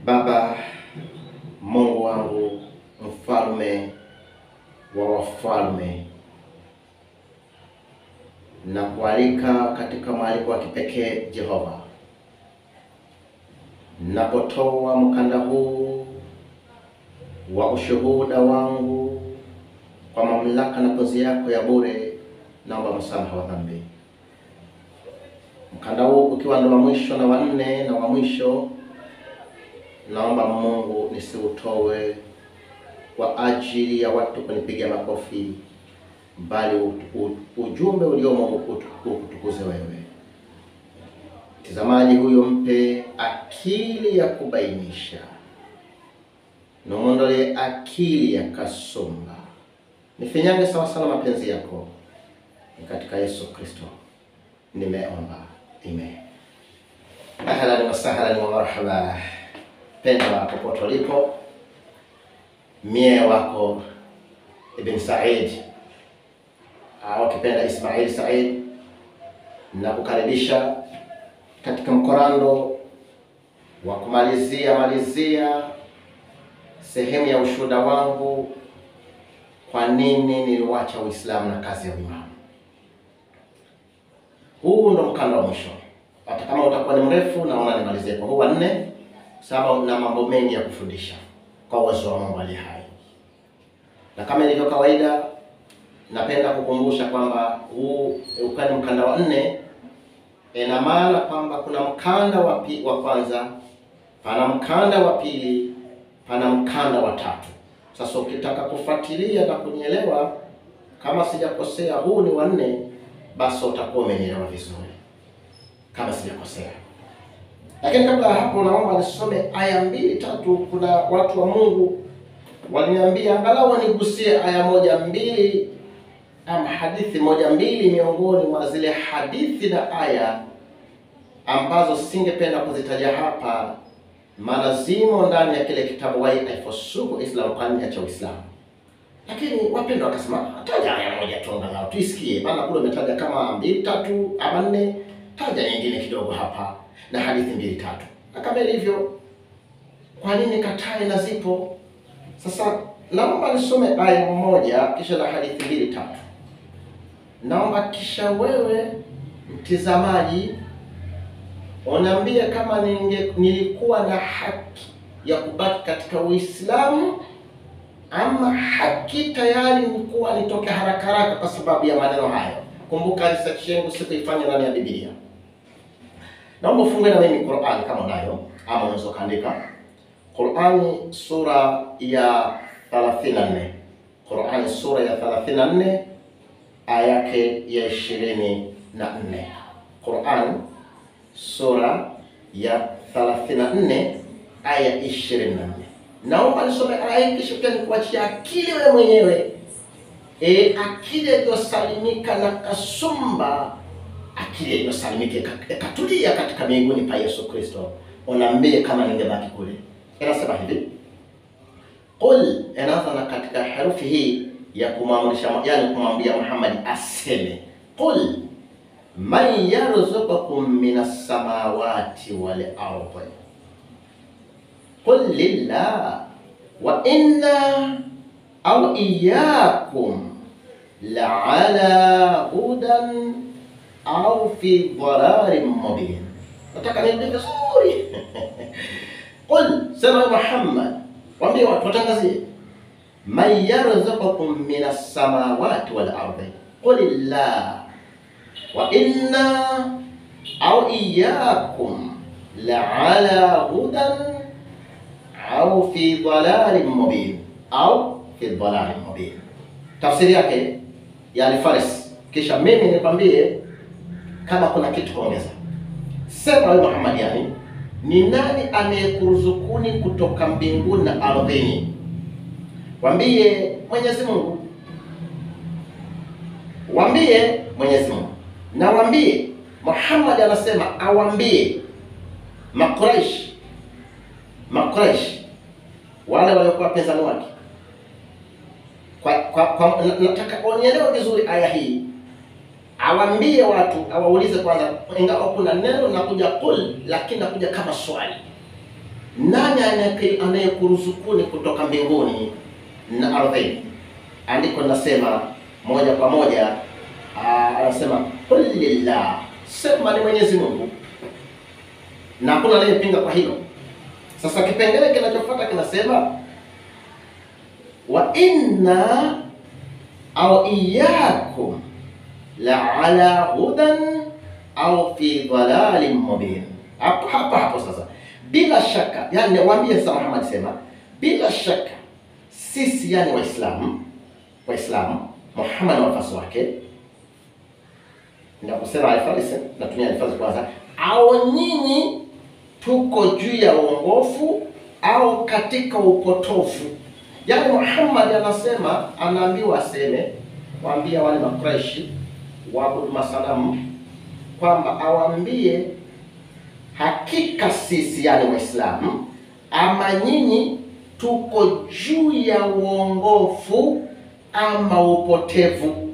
Baba, Mungu wangu, mfalme wa wafalme, na kualika katika mwaliko wa kipekee Jehova, napotoa mkanda huu wa ushuhuda wangu kwa mamlaka na pumzi yako ya bure, naomba msamaha wa dhambi. Mkanda huu ukiwa ndo wa mwisho na wa nne na wa mwisho, naomba Mungu nisiutoe kwa ajili ya watu kunipigia makofi, bali ujumbe uliomo ukutukuze wewe. Mtazamaji huyo mpe akili ya kubainisha, nomondole akili ya kasumba, nifinyange sawa sana mapenzi yako. Ni katika Yesu Kristo nimeomba, amen. Ahlan wa sahlan wa marhaba. Pendwa popote ulipo, mie wako Ibn Said au kipenda Ismail Said, na kukaribisha katika mkorando wa kumalizia sehemu ya ushuhuda wangu, kwa nini niliwacha Uislamu na kazi ya uimamu. Huu ndo mkanda wa mwisho, hata kama utakuwa ni mrefu, naona nimalizie kwa huu wa nne, sababu na mambo mengi ya kufundisha kwa uwezo wa Mungu aliye hai. Na kama ilivyo kawaida, napenda kukumbusha kwamba huu ukani mkanda wa nne, ina maana kwamba kuna mkanda wa kwanza, pana mkanda wa pili, pana mkanda wa tatu. Sasa ukitaka kufuatilia na kunielewa, kama sijakosea, huu ni wa nne, basi utakuwa umenielewa vizuri kama sijakosea. Lakini kabla ya hapo, naomba nisome aya 2-3. Kuna watu wa Mungu waliniambia angalau nigusie aya 1-2 ama hadithi 1-2 miongoni mwa zile hadithi na aya ambazo singependa kuzitaja hapa, maana zimo ndani ya kile kitabu Why I Forsook Islam, kanuni cha Uislamu. Lakini wapendwa wakasema, taja aya moja tu angalau tuisikie, maana kule umetaja kama 2-3 ama 4, taja nyingine kidogo hapa na hadithi 2-3. Na kama ilivyo, kwa nini katae na zipo? Sasa naomba nisome aya moja kisha na hadithi 2-3. Naomba kisha wewe mtizamaji uniambie kama nilikuwa na haki ya kubaki katika Uislamu, ama haki tayari nilikuwa nitoke haraka kwa sababu ya maneno hayo. Kumbuka research yangu sikuifanya ndani ya Biblia. Naomba ufungue na mimi Qur'an kama unayo, ama unaweza kaandika Qur'an sura ya 34. Qur'an sura ya 34 aya yake ya 24. Qur'an sura ya 34 aya 24. Naomba nisome aya hii kisha nikuachia akili wewe mwenyewe. Akili iliyosalimika na kasumba, akili iliyosalimika ikatulia katika mbinguni pa Yesu Kristo. Unaambie kama ningebaki kule. Inasema hivi. Qul, inaanza na katika herufi hii ya kumwamrisha, yani kumwambia Muhammad aseme. Qul man yarzuqukum minas samawati wal ardi. Qul lillah wa inna au iyyakum la'ala hudan au fi dhalalin mubin. Nataka niende vizuri. Qul, sema Muhammad, waambie watu, watangazie, man yarzuqukum minas samawati wal ardi. Qulillah wa inna au iyyakum la'ala hudan au fi dhalalin mubin, au fi dhalalin mubin. Tafsiri yake ya Al-Faris, kisha mimi nikwambie kama kuna kitu kuongeza. Sema wewe Muhammad, yani ni nani anayekuruzukuni kutoka mbinguni na ardhini? Waambie Mwenyezi Mungu. Waambie Mwenyezi Mungu. Na waambie Muhammad anasema awaambie Makuraish wale waliokuwa pezani wake. Nataka unielewe vizuri aya hii. Awaambie watu, awaulize kwanza, ingawa kuna neno na kuja kul, lakini nakuja kama swali. nani anayekuruzukuni kutoka mbinguni na ardhi? Andiko linasema moja kwa moja, anasema kulillah, sema ni Mwenyezi Mungu, na hakuna anayepinga kwa hilo. Sasa kipengele kinachofuata kinasema wa inna au iyyakum la ala hudan au fi dhalalin mubin. Hapo sasa, bila shaka, yani waambie sasa Muhammad sema bila shaka sisi, yani Waislamu Muhammad na wafuasi wake, ndio kusema alfarisi, natumia alfarisi kwanza, au nyinyi tuko juu ya uongofu au katika upotofu. Yani Muhammad anasema, anaambiwa aseme, waambia wale Makuraishi waabudu masanamu kwamba awaambie hakika sisi, yani Waislamu, ama nyinyi tuko juu ya uongofu ama upotevu.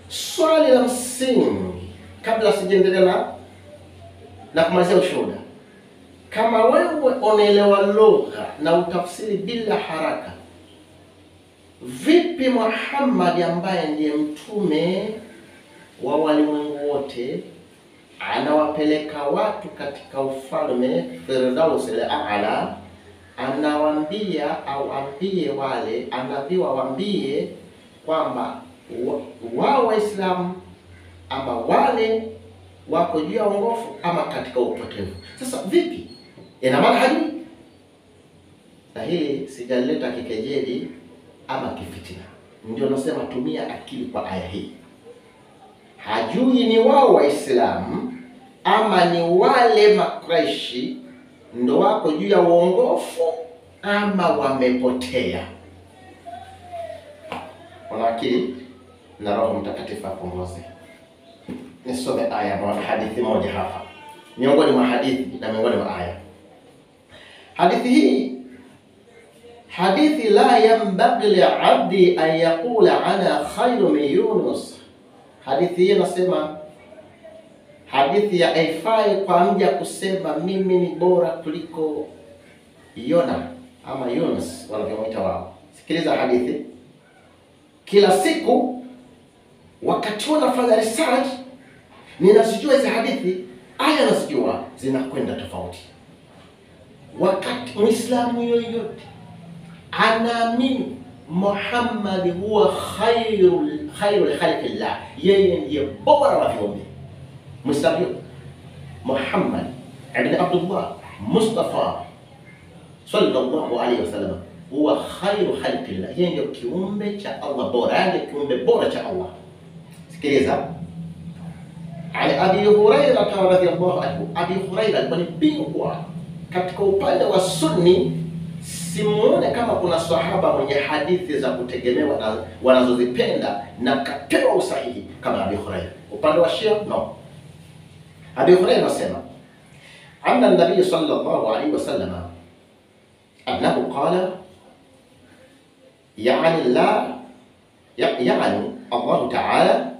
Swali la msingi kabla sijaendelea na kumalizia ushuhuda, kama wewe unaelewa lugha na utafsiri bila haraka, vipi Muhammad ambaye ndiye mtume wa walimwengu wote anawapeleka watu katika ufalme Firdaus al-A'la, anawaambia au ambie wale, anaambiwa waambie kwamba wao Waislamu ama wale wako juu ya uongofu ama katika upotevu? Sasa vipi? Ina maana hajui? Na hili sijaleta kikejeli ama kifitina, ndio nasema tumia akili kwa aya hii. Hajui ni wao Waislamu ama ni wale Makuraishi ndo wako juu ya uongofu ama wamepotea. Wana akili na Roho Mtakatifu apongoze. Nisome aya moja, hadithi moja hapa, miongoni mwa hadithi na miongoni mwa aya. Hadithi hii, hadithi la yanbaghi li'abdi an yaqula ana khairu min Yunus. Hadithi hii nasema, hadithi ya haifai kwa mja kusema mimi ni bora kuliko Yona ama Yunus wanavyomuita wao. Sikiliza hadithi. Kila siku wakati unafanya research, ninasijua hizi hadithi, aya nasijua zinakwenda tofauti. Wakati Muislamu yoyote anaamini Muhammad huwa khairul khalqillah, yeye ndiye bora wa viumbe, Muislamu Muhammad ibn Abdullah Mustafa sallallahu alayhi wasallam huwa khairu khalqillah, yeye ndiye kiumbe cha Allah bora, ndiye kiumbe bora cha Allah. Sikiliza, Ali Abi Hurairah radhiyallahu anhu. Abi Hurairah alikuwa ni bingwa katika upande wa sunni. Simuone kama kuna sahaba mwenye hadithi za kutegemewa na wanazozipenda na kapewa usahihi kama Abi Hurairah. Upande wa Shia no. Abi Hurairah anasema anna an-nabiy sallallahu alayhi wasallam annahu qala yani Allah ta'ala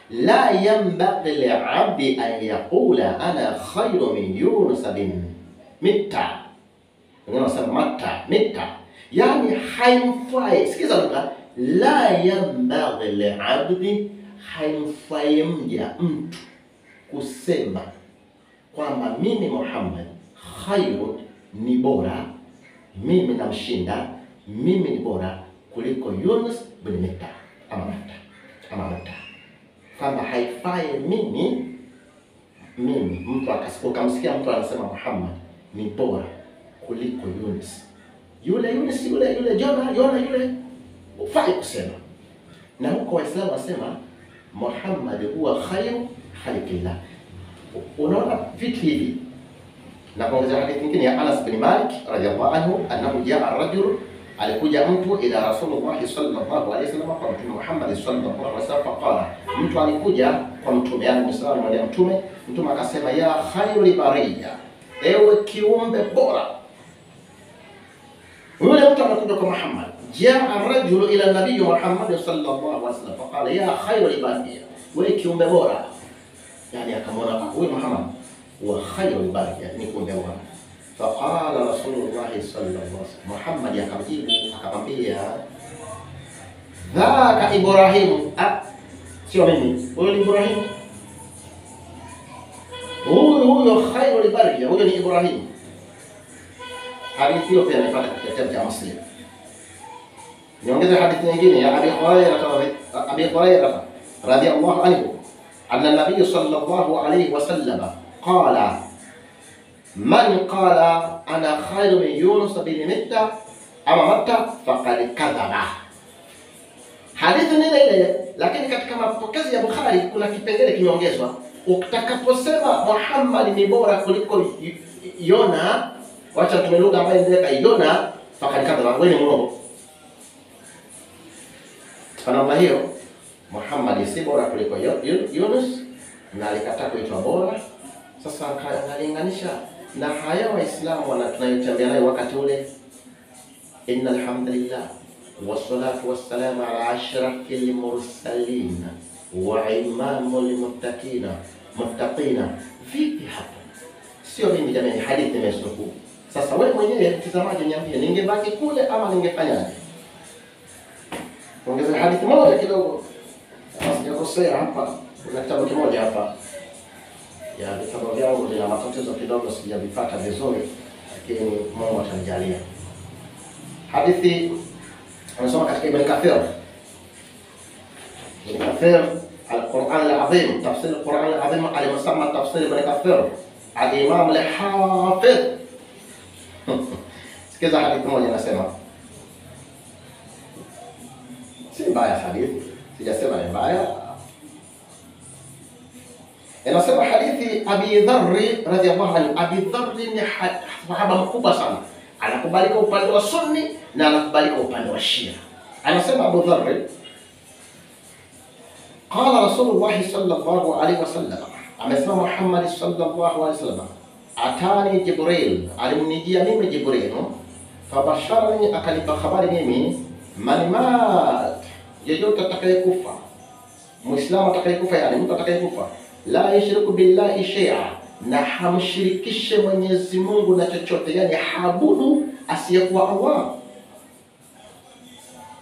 la yanbaghi li'abdi an yaqula ana khayru min Yunus bin Matta. Wanasema Matta, yani haimfai. Sikiza lugha, la yanbaghi li'abdi, haimfai mtu kusema kwamba mimi Muhammad khairu, ni bora, mimi namshinda, mimi ni bora kuliko Yunus bin Matta ama Matta. Kama haifai mimi mtu akamsikia mtu anasema Muhammad ni bora kuliko Yunus, yule Jona yule, ufai kusema. Na huko Waislamu wasema Muhammad huwa khairu khalqillah. Unaona vitu hivi. Na kuongeza hadithi nyingine ya Anas bin Malik radhiyallahu anhu, annahu jaa rajul, alikuja mtu ila Rasulullah sallallahu alayhi wasallam, kwa Mtume Muhammad sallallahu alayhi wasallam. Faqala, mtu alikuja kwa Mtume, yani Muislamu mmoja, Mtume akasema ya khairul bariya, ewe kiumbe bora. Yule mtu anakuja kwa Muhammad, jaa rajul ila nabii Muhammad sallallahu alayhi wasallam, faqala ya khairul bariya, wewe kiumbe bora. Yani akamwona huyu Muhammad wa khairul bariya, ni kiumbe bora. Faqala sallallahu alaihi wasallam, Muhammad akamjibu akamwambia, dhaka Ibrahim, sio mimi, huyo ni Ibrahim, huyo khairul bariya, huyo ni Ibrahim. Hadithi hiyo pia nimepata katika kitabu cha Muslim. Niongeze hadithi nyingine ya Abi Hurairah radhiyallahu anhu, anna an-nabiy sallallahu alayhi wasallam qala, man qala ana khairu min Yunus bin Matta ama Matta faqad kadhaba. Hadithi ni ile, lakini katika mapokezi ya Bukhari kuna kipengele kimeongezwa, utakaposema Muhammad ni bora kuliko Yona, wacha tumelugha ambaye ndeka Yona, faqad kadhaba, wewe ni mwongo. Kwa namna hiyo Muhammad si bora kuliko Yunus na alikataa kuitwa bora. Sasa analinganisha na haya Waislamu tunayotembea nayo wakati ule, innal hamdalillah wassalatu wassalamu ala ashrafil mursalin wa imamul muttaqina. Vipi hapa? Sio mimi jamani, hadithi nimesukuu. Sasa wewe mwenyewe mtazamaji, niambie, ningebaki kule ama ningefanyaje? Ongeza hadithi moja kidogo, sijakosea hapa. Kuna kitabu kimoja hapa ya vitabu vyangu vina matatizo kidogo, sijavipata vizuri, lakini Mungu atanijalia. Hadithi anasoma katika Ibn Kathir, Al-Quran Al-Azim, tafsir Al-Quran Al-Azim al-musamma tafsir Ibn Kathir al-Imam al-Hafidh. Sikiza hadithi moja inasema, si mbaya hadithi, sijasema ni mbaya. Inasema hadithi Abi Dharr radhiyallahu anhu. Abi Dharr ni sahaba mkubwa sana, anakubalika upande wa Sunni na anakubalika upande wa Shia. Anasema Abu Dharr, qala Rasulullah sallallahu alaihi wasallam, amesema Muhammad sallallahu alaihi wasallam, atani Jibril, alimnijia mimi Jibril, fabasharani, akanipa habari mimi, man mat, yeyote atakayekufa, Muislamu atakayekufa, yani mtu atakayekufa, la yushriku billahi shay'a, na hamshirikishe Mwenyezi Mungu na chochote, yani haabudu asiyekuwa Allah,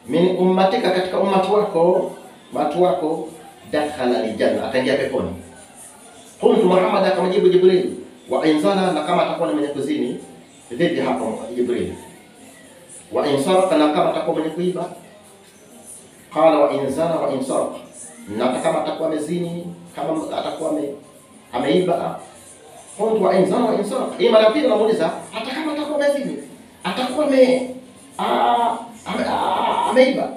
min ummatika, katika watu wako, dakhala aljanna, ataingia peponi. Qultu, Muhammad akamjibu Jibril, wa inzana, na kama atakuwa ni mwenye kuzini, vipi hapo Jibril? Wa insarqa, na kama atakuwa mwenye kuiba? Qala wa inzana wa insarqa, na kama atakuwa mezini, kama atakuwa ameiba. Qultu wa inzana wa insarqa, hii mara pili namuuliza, hata kama atakuwa mezini, atakuwa ameiba?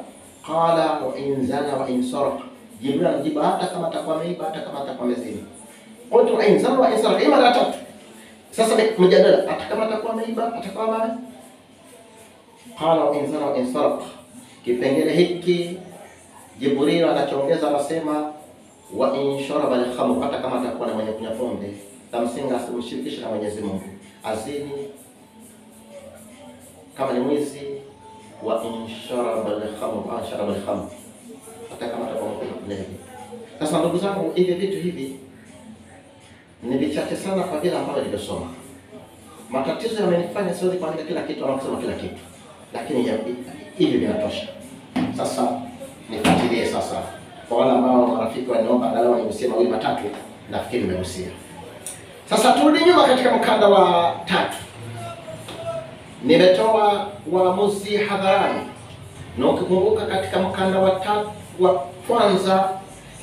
Qala wa inzana wa insarqa, Jibril anajibu, hata kama atakuwa ameiba, hata kama atakuwa mezini. Qultu wa inzana wa insarqa, hii mara tatu. Sasa mjadala, hata kama atakuwa ameiba, atakuwa qala wa inzana wa insarqa. Kipengele hiki Jibril anachoongeza, anasema wa in sharaba al-khamr, hata kama atakuwa na mwenye kunywa pombe, tamsinga asimshirikishe na Mwenyezi Mungu, azini, kama ni mwizi, wa in sharaba al-khamr, hata kama atakuwa mlevi. Sasa ndugu zangu, hivi vitu hivi ni vichache sana kwa vile ambavyo nimesoma. Matatizo yamenifanya siwezi kuandika kila kitu au kusema kila kitu, lakini hivi vinatosha. Sasa nifuatilie sasa. Kwa wale ambao marafiki wanaomba angalau niusie mawili matatu, nafikiri nimehusia. Sasa turudi nyuma katika mkanda wa 3. Nimetoa uamuzi hadharani. Na ukikumbuka katika mkanda wa 3 wa kwanza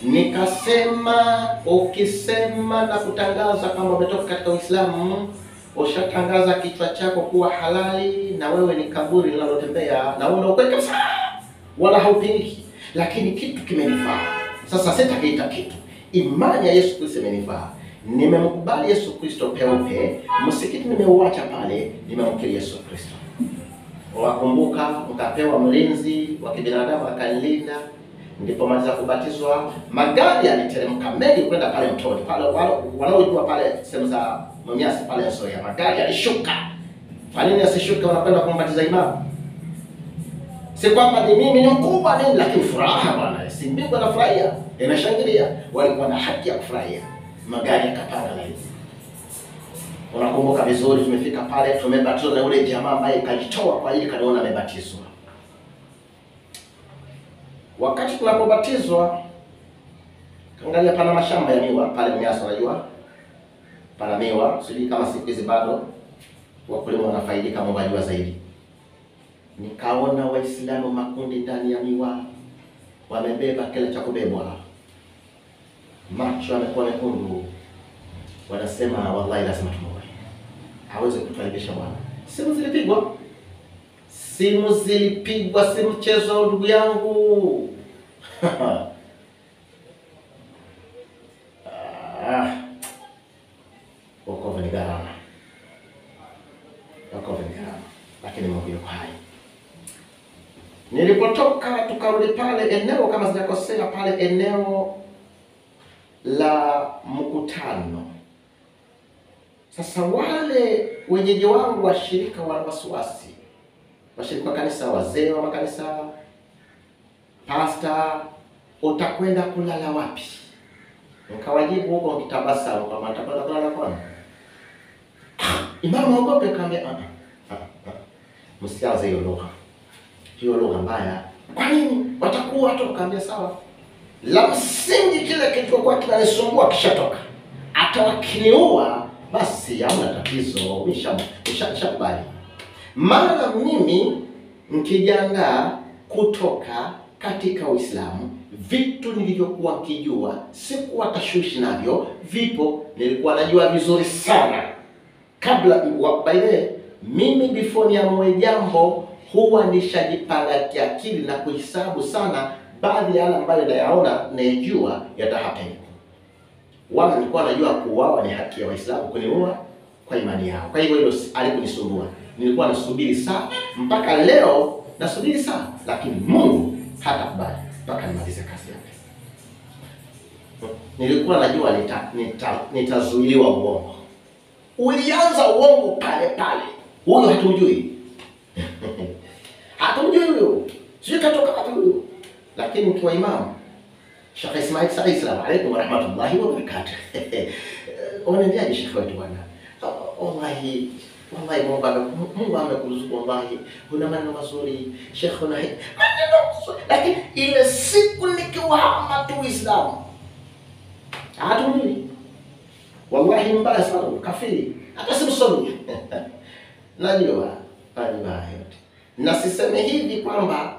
nikasema, ukisema na kutangaza kama umetoka katika Uislamu, ushatangaza kichwa chako kuwa halali, na wewe ni kaburi linalotembea, na wewe ukweli kabisa, wala haupingi. Lakini kitu kimenifaa. Sasa sitakiita kitu. Imani ya Yesu Kristo imenifaa. Nimemkubali Yesu Kristo peupe, msikiti nimeuacha pale, nimemkiri Yesu Kristo. Wakumbuka mkapewa mlinzi wa kibinadamu akanilinda, ndipo maliza kubatizwa. Magari yaliteremka mengi kwenda pale mtoni. Pale wanaojua pale sehemu za Mnyasi pale Nsoya, magari yalishuka. Kwa nini asishuke? Wanakwenda kumbatiza imamu. Si kwamba ni mimi ni mkubwa nini, lakini furaha bwana, si mbingu na furahia, inashangilia, walikuwa na haki ya kufurahia. Magari yakapanga na hizi. Unakumbuka vizuri, tumefika pale, tumebatizwa na yule jamaa ambaye kajitoa kwa ili kanaona amebatizwa. Wakati tunapobatizwa, angalia pana mashamba ya miwa pale Mnyasa, unajua? Pana miwa, sijui kama siku hizi bado wakulima wanafaidika, Mungu ajua zaidi. Nikaona Waislamu makundi ndani ya miwa, wamebeba kile cha kubebwa, macho yamekuwa mekundu, wanasema wallahi lazima tumuoe, hawezi kutuaibisha Bwana. Simu zilipigwa, si mchezo ndugu yangu. Wokovu ni gharama, lakini Mungu yuko hai. Nilipotoka tukarudi pale eneo, kama sijakosea, pale eneo la mkutano. Sasa wale wenyeji wangu washirika wana wasiwasi, washirika wa kanisa, wazee wa makanisa, pastor, utakwenda kulala wapi? Nikawajibu huko nikitabasamu kwamba nitakwenda kulala kwani. Imamu ogope, kaambia msianze hiyo lugha mbaya. Kwa nini? Watakuwa watu. Kaambia sawa, la msingi kile kilichokuwa kinanisumbua kishatoka, hata wakiniua basi hamna tatizo, nishakubali. Maana mimi nikijiandaa kutoka katika Uislamu, vitu nilivyokuwa nikijua sikuwa tashwishi navyo, vipo nilikuwa najua vizuri sana. Kabla by the way, mimi before niamue jambo huwa nishajipanga kiakili na kuhesabu sana baadhi ya yale ambayo nayaona najua yatahappen. Wala nilikuwa najua kuuawa ni haki ya Waislamu kuniua kwa imani yao. Kwa hivyo hilo alikunisumbua. Nilikuwa nasubiri saa, mpaka leo nasubiri saa, lakini Mungu hatakubali mpaka nimalize kazi yake. Nilikuwa najua nitazuiliwa uongo. Ulianza uongo pale. Huyo hatumjui. Hatumjui huyo. Sio katoka wapi huyo. Lakini mkiwa imamu Sheikh Ismail Said, salamu alaykum wa rahmatullahi wa barakatuh. Unaendaje Sheikh wetu bwana? Wallahi Mungu amekuruzuku wallahi. Una maneno mazuri Sheikh, una maneno mazuri. Lakini ile siku nikiwahama tu Uislamu, hatumjui. Wallahi mbaya sana, kafiri. Hata si msomi. Najua yote. Na siseme hivi kwamba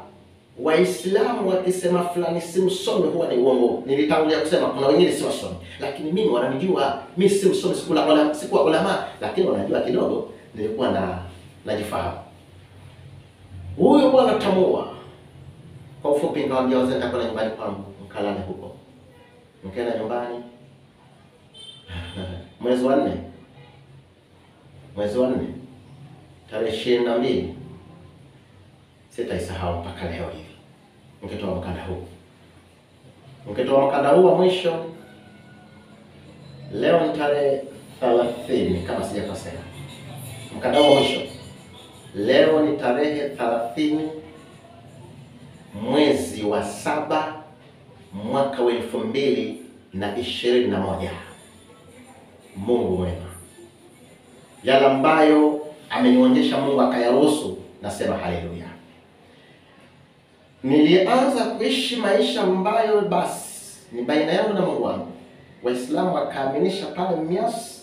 Waislamu wakisema fulani si msomi huwa ni uongo. Nilitangulia kusema kuna wengine si wasomi, lakini mimi wananijua mimi si msomi, sikuwa ulama, lakini wanajua kidogo, nilikuwa najifahamu. Huyo bwana tamua. Kwa ufupi nikamwambia wazee nitakwenda nyumbani kwangu, mkalale huko. Nikaenda nyumbani. Mwezi wa 4 tarehe 22, sitaisahau mpaka leo hivi. Nikitoa mkanda huu wa mwisho, leo ni tarehe 30 kama sijakosea. Mkanda huu wa mwisho leo ni tarehe 30 mwezi wa 7 mwaka wa 2021. Mungu mwema. Yale ambayo amenionyesha Mungu akayaruhusu, nasema haleluya. Nilianza kuishi maisha ambayo basi ni baina yangu na Mungu wangu. Waislamu wakaaminisha pale Mnyasa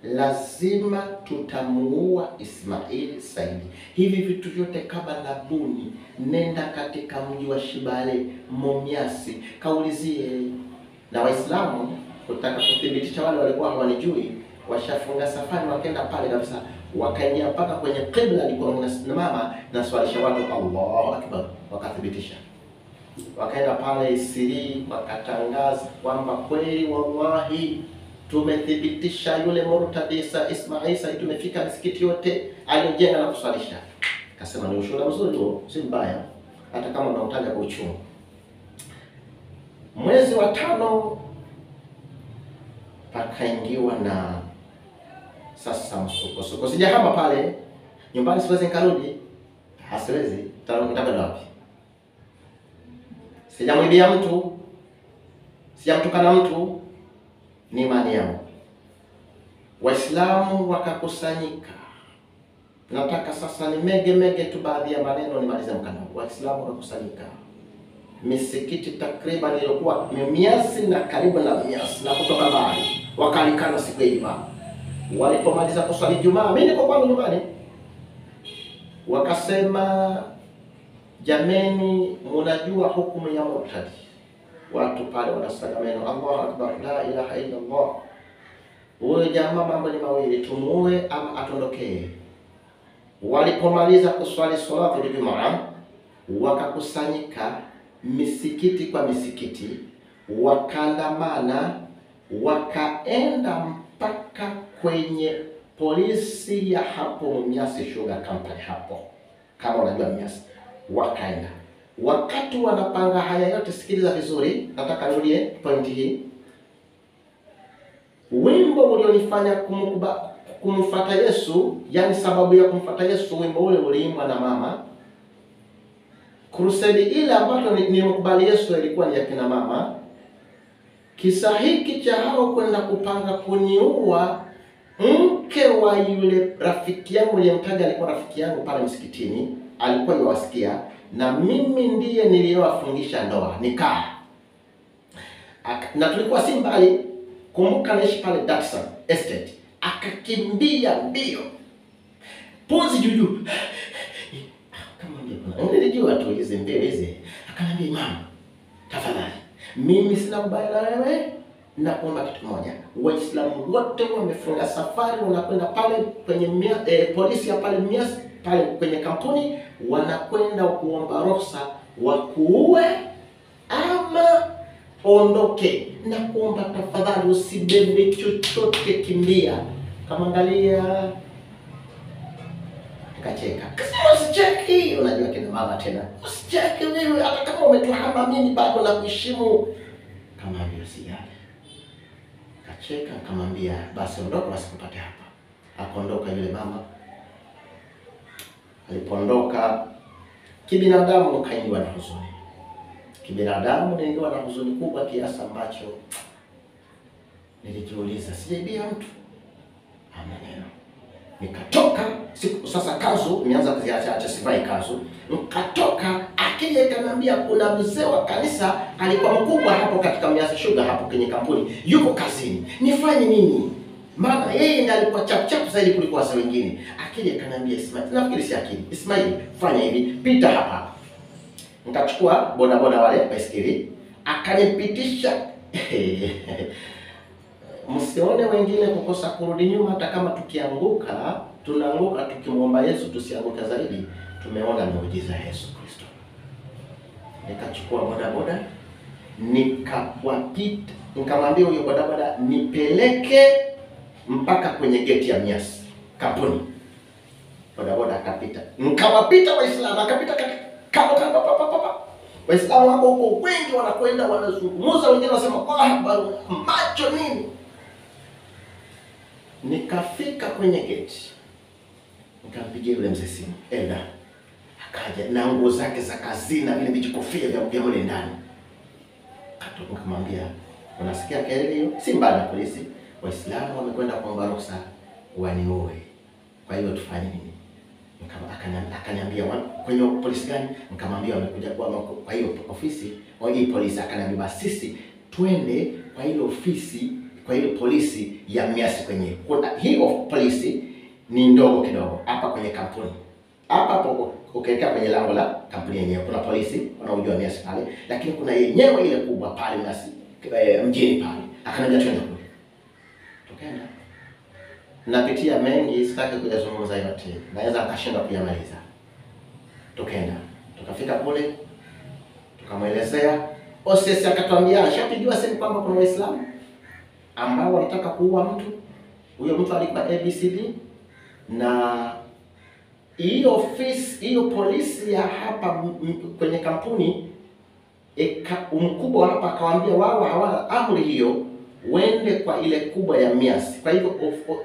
lazima tutamuua Ismail Said. Hivi vitu vyote kama labuni, nenda katika mji wa Shibale Mumiasi, kaulizie. Na Waislamu kutaka kuthibitisha wale walikuwa hawanijui, washafunga safari wakaenda pale kabisa, wakaingia mpaka kwenye qibla alikuwa mama na swalisha watu Allahu Akbar, wakathibitisha. Wakaenda pale siri, wakatangaza kwamba kweli wallahi tumethibitisha yule murtadi Ismail Said, tumefika misikiti yote aliyojenga na kuswalisha. Akasema ni ushuhuda mzuri huo, si mbaya hata kama unautaja kwa uchungu. Mwezi wa 5 pakaingiwa na sasa msukosuko. Sijahama pale nyumbani, siwezi nikarudi. Hasiwezi, nitakwenda wapi? Sijamwibia mtu, sijamtukana mtu, ni imani yangu. Waislamu wakakusanyika. Nataka sasa ni mege tu baadhi ya maneno nimalize mkano. Waislamu wakakusanyika. Misikiti takriban ilikuwa 100 na karibu na 100 na kutoka mbali. Wakalikana siku ya Ijumaa. Walipomaliza kuswali Ijumaa, mimi niko kwangu nyumbani. Wakasema, jameni, mnajua hukumu ya murtadi. Watu pale wanasema neno Allahu Akbar, la ilaha illa Allah. Huyo jamaa mambo ni mawili, tumuue ama atondokee. Walipomaliza kuswali salatu al-Jumaa, wakakusanyika misikiti kwa misikiti, wakaandamana, wakaenda mpaka kwenye polisi ya hapo Mias Sugar Company hapo. Kama unajua Mias, wakaenda. Wakati wanapanga haya yote, sikiliza vizuri, nataka nirudie pointi hii. Wimbo ulionifanya kumfuata Yesu, yani sababu ya kumfuata Yesu, wimbo ule uliimbwa na mama. Crusade ile ambayo nilimkubali Yesu ilikuwa ni ya kina mama. Kisa hiki cha hao kwenda kupanga kuniua, mke wa yule rafiki yangu aliyemtaja alikuwa rafiki yangu pale msikitini, alikuwa yuwasikia, na mimi ndiye niliyowafungisha ndoa nikaa. Na tulikuwa si mbali, kumbuka naishi pale Datsun Estate. Akakimbia mbio, pumzi juju, kama nilijua tu hizi mbio hizi. Akaniambia, mama, tafadhali, mimi sina ubaya na wewe, naomba kitu kimoja. Waislamu wote wamefunga safari, wanakwenda pale kwenye polisi ya pale Mias, pale kwenye kampuni, wanakwenda kuomba ruhusa wakuue ama ondoke. Na kuomba tafadhali usibebe chochote, kimbia. Kama angalia, akacheka. Kasema usicheki, unajua kina mama tena. Usicheki wewe, hata kama umetuhama mimi bado nakuheshimu. Kama ambia sijali. Akacheka, akamwambia basi ondoka, basi kupate hapa. Akaondoka yule mama. Alipoondoka, kibinadamu kaingiwa na huzuni. Kibinadamu niliingiwa na huzuni kubwa kiasi ambacho nilijiuliza, sijaibia mtu? Amaneno. Nikatoka, siku sasa kanzu, nianza kuziacha sivai kanzu. Nikatoka, akija kanambia kuna mzee wa kanisa alikuwa mkubwa hapo katika Mias Sugar hapo kwenye kampuni, yuko kazini. Nifanye nini? Maana yeye ndiye alikuwa chap zaidi kuliko wase wengine. Akija kanambia, Ismail, nafikiri si akili. Ismail, fanya hivi, pita hapa. Nikachukua bodaboda wale baiskeli, akanipitisha. Msione wengine kukosa kurudi nyuma, hata kama tukianguka, tunaanguka tukimwomba Yesu tusianguke zaidi. Tumeona muujiza Yesu Kristo. Nikachukua bodaboda, nikawapita, nikamwambia huyo bodaboda nipeleke mpaka kwenye geti ya Mias kampuni. Bodaboda akapita, nikawapita Waislamu, akapita kama Waislamu hapo huko wengi wanakwenda wanazungumza, wengine wanasema macho nini. Nikafika kwenye geti, nikampigia yule mzee simu, Elda. Akaja na nguo zake za kazi na vile vijikofia vya mle ndani. Katoka, nikamwambia, unasikia kelele hiyo? Si mbaya na polisi. Waislamu wamekwenda kuomba ruhusa waniue. Kwa hiyo tufanye nini? Akaniambia, kwenye polisi gani? Nikamwambia wamekuja kwa hiyo ofisi, kwa hiyo polisi. Akaniambia basi sisi twende kwa ile ofisi, kwa ile polisi ya Mias kwenye. Kuna hiyo polisi ni ndogo kidogo hapa kwenye kampuni. Hapa ukielekea kwenye lango la kampuni yenyewe kuna polisi wanaojua Mias pale, lakini kuna yenyewe ile kubwa pale Mias mjini pale. Akaniambia twende kule. Tukaenda. Napitia mengi, sitaki kuyazungumza yote. Naweza akashinda kuyamaliza. Tukaenda. Tukafika kule, tukamwelezea. OCS akatuambia ashapigiwa simu kwamba kuna Waislamu ambao wanataka kuua mtu. Huyo mtu alikuwa ABCD, na hiyo ofisi, hiyo polisi ya hapa kwenye kampuni, mkubwa hapa akawaambia wao hawana amri hiyo, wende kwa ile kubwa ya Mias. Kwa hivyo